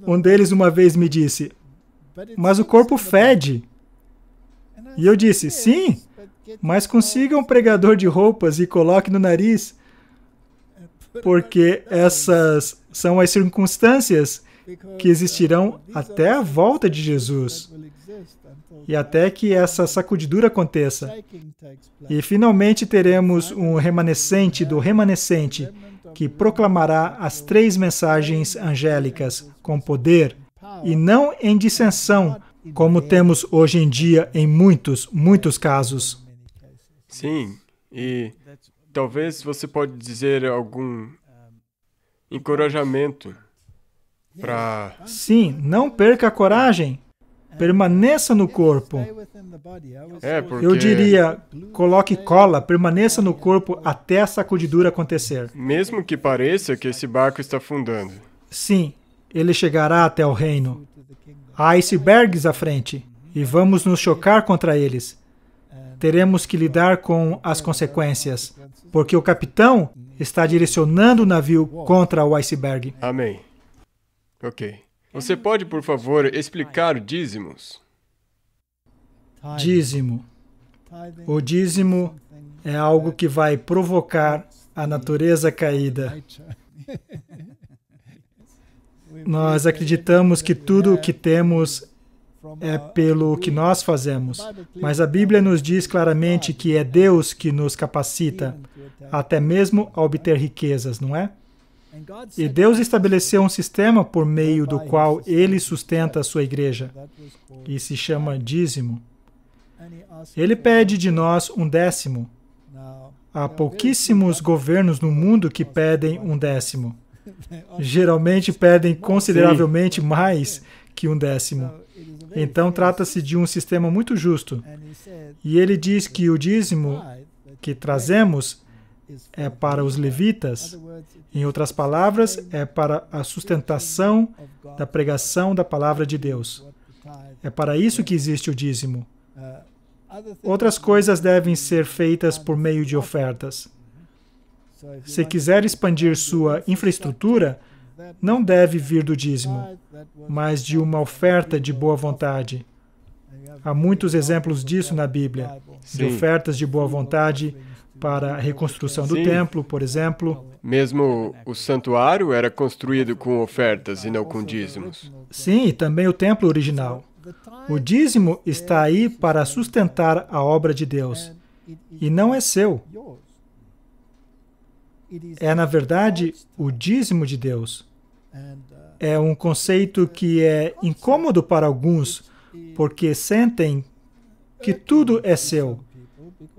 Um deles uma vez me disse, mas o corpo fede. E eu disse, sim, mas consiga um pregador de roupas e coloque no nariz, porque essas são as circunstâncias que existirão até a volta de Jesus e até que essa sacudidura aconteça. E finalmente teremos um remanescente do remanescente que proclamará as 3 mensagens angélicas com poder e não em dissensão, como temos hoje em dia em muitos casos. Sim, e talvez você pode dizer algum encorajamento para... Sim, não perca a coragem. Permaneça no corpo. Porque... Eu diria, coloque cola, permaneça no corpo até a sacudidura acontecer. Mesmo que pareça que esse barco está afundando. Sim, ele chegará até o reino. Há icebergs à frente, e vamos nos chocar contra eles. Teremos que lidar com as consequências, porque o capitão está direcionando o navio contra o iceberg. Amém. Ok. Você pode, por favor, explicar dízimos? Dízimo. O dízimo é algo que vai provocar a natureza caída. Nós acreditamos que tudo o que temos é pelo que nós fazemos, mas a Bíblia nos diz claramente que é Deus que nos capacita, até mesmo a obter riquezas, não é? E Deus estabeleceu um sistema por meio do qual Ele sustenta a sua igreja, e se chama dízimo. Ele pede de nós um décimo. Há pouquíssimos governos no mundo que pedem um décimo. Geralmente pedem consideravelmente mais que um décimo. Então, trata-se de um sistema muito justo. E ele diz que o dízimo que trazemos é para os levitas. Em outras palavras, é para a sustentação da pregação da palavra de Deus. É para isso que existe o dízimo. Outras coisas devem ser feitas por meio de ofertas. Se quiser expandir sua infraestrutura, não deve vir do dízimo, mas de uma oferta de boa vontade. Há muitos exemplos disso na Bíblia, de ofertas de boa vontade para a reconstrução do templo, por exemplo. Mesmo o santuário era construído com ofertas e não com dízimos. Sim, e também o templo original. O dízimo está aí para sustentar a obra de Deus, e não é seu. É, na verdade, o dízimo de Deus. É um conceito que é incômodo para alguns, porque sentem que tudo é seu,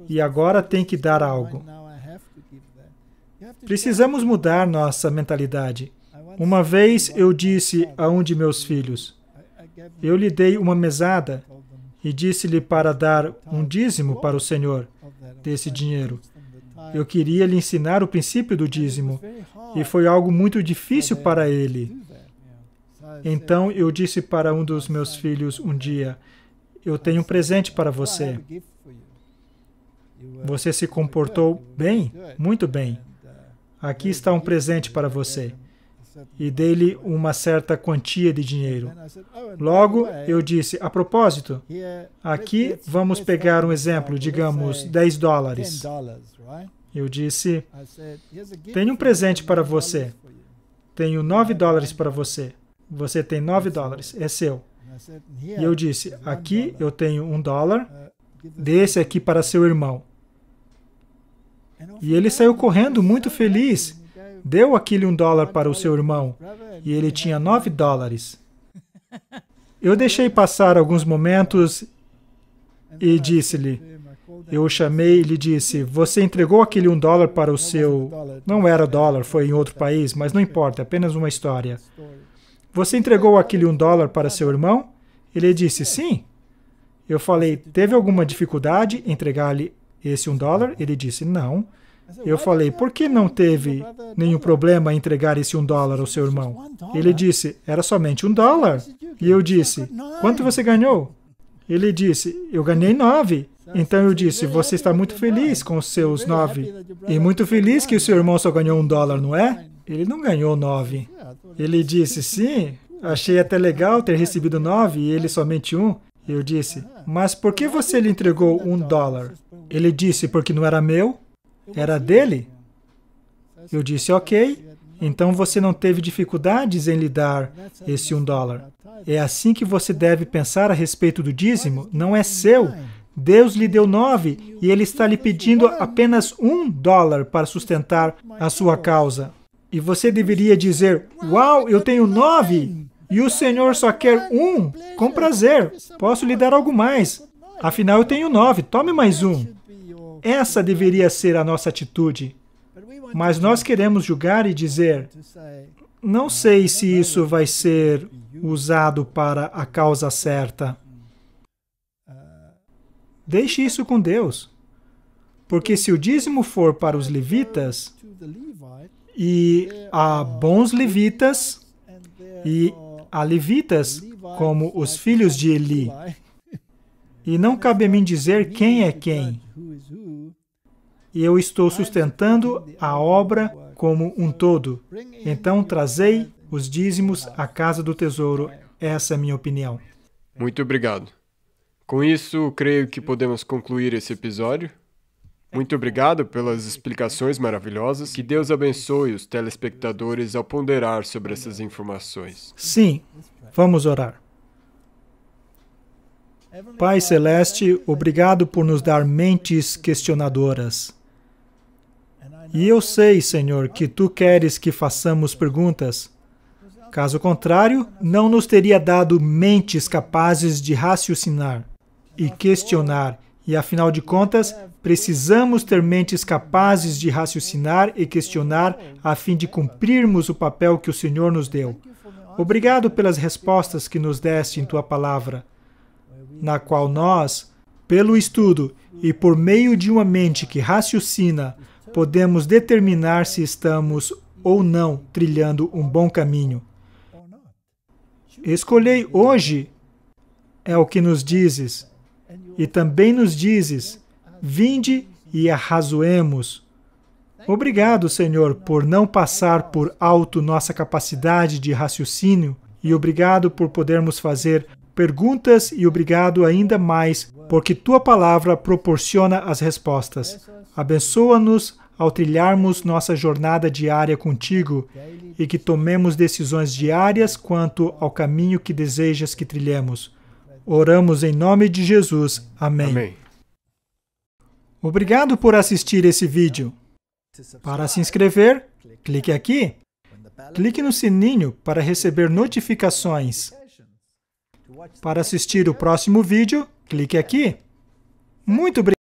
e agora tem que dar algo. Precisamos mudar nossa mentalidade. Uma vez eu disse a um de meus filhos, eu lhe dei uma mesada e disse-lhe para dar um dízimo para o Senhor desse dinheiro. Eu queria lhe ensinar o princípio do dízimo, e foi algo muito difícil para ele. Então eu disse para um dos meus filhos um dia, eu tenho um presente para você. Você se comportou bem, muito bem. Aqui está um presente para você. E dei-lhe uma certa quantia de dinheiro. Logo, eu disse, a propósito, aqui vamos pegar um exemplo, digamos, $10. Eu disse, tenho um presente para você. Tenho $9 para você. Você tem $9, é seu. E eu disse, aqui eu tenho $1, desse aqui para seu irmão. E ele saiu correndo muito feliz. Deu aquele $1 para o seu irmão, e ele tinha $9. Eu deixei passar alguns momentos e disse-lhe, eu o chamei e lhe disse, você entregou aquele $1 para o seu... Não era dólar, foi em outro país, mas não importa, é apenas uma história. Você entregou aquele $1 para seu irmão? Ele disse, sim. Eu falei, teve alguma dificuldade em entregar-lhe esse $1? Ele disse, não. Eu falei, por que não teve nenhum problema em entregar esse $1 ao seu irmão? Ele disse, era somente $1. E eu disse, quanto você ganhou? Ele disse, eu ganhei 9. Então eu disse, você está muito feliz com os seus 9. E muito feliz que o seu irmão só ganhou $1, não é? Ele não ganhou 9. Ele disse, sim, achei até legal ter recebido 9 e ele somente 1. Eu disse, mas por que você lhe entregou $1? Ele disse, porque não era meu. Era dele? Eu disse, ok, então você não teve dificuldades em lhe dar esse $1. É assim que você deve pensar a respeito do dízimo, não é seu. Deus lhe deu 9 e Ele está lhe pedindo apenas $1 para sustentar a sua causa. E você deveria dizer, uau, eu tenho 9 e o Senhor só quer 1. Com prazer, posso lhe dar algo mais. Afinal, eu tenho 9, tome mais 1. Essa deveria ser a nossa atitude. Mas nós queremos julgar e dizer, não sei se isso vai ser usado para a causa certa. Deixe isso com Deus. Porque se o dízimo for para os levitas, e há bons levitas, e há levitas como os filhos de Eli, e não cabe a mim dizer quem é quem. E eu estou sustentando a obra como um todo. Então, trazei os dízimos à casa do tesouro. Essa é a minha opinião. Muito obrigado. Com isso, creio que podemos concluir esse episódio. Muito obrigado pelas explicações maravilhosas. Que Deus abençoe os telespectadores ao ponderar sobre essas informações. Sim, vamos orar. Pai Celeste, obrigado por nos dar mentes questionadoras. E eu sei, Senhor, que Tu queres que façamos perguntas. Caso contrário, não nos teria dado mentes capazes de raciocinar e questionar. E, afinal de contas, precisamos ter mentes capazes de raciocinar e questionar a fim de cumprirmos o papel que o Senhor nos deu. Obrigado pelas respostas que nos deste em Tua palavra, na qual nós, pelo estudo e por meio de uma mente que raciocina, podemos determinar se estamos ou não trilhando um bom caminho. Escolhei hoje, é o que nos dizes, e também nos dizes, vinde e arrazoemos. Obrigado, Senhor, por não passar por alto nossa capacidade de raciocínio, e obrigado por podermos fazer perguntas, e obrigado ainda mais, porque Tua palavra proporciona as respostas. Abençoa-nos ao trilharmos nossa jornada diária contigo e que tomemos decisões diárias quanto ao caminho que desejas que trilhemos. Oramos em nome de Jesus. Amém. Amém. Obrigado por assistir esse vídeo. Para se inscrever, clique aqui. Clique no sininho para receber notificações. Para assistir o próximo vídeo, clique aqui. Muito obrigado.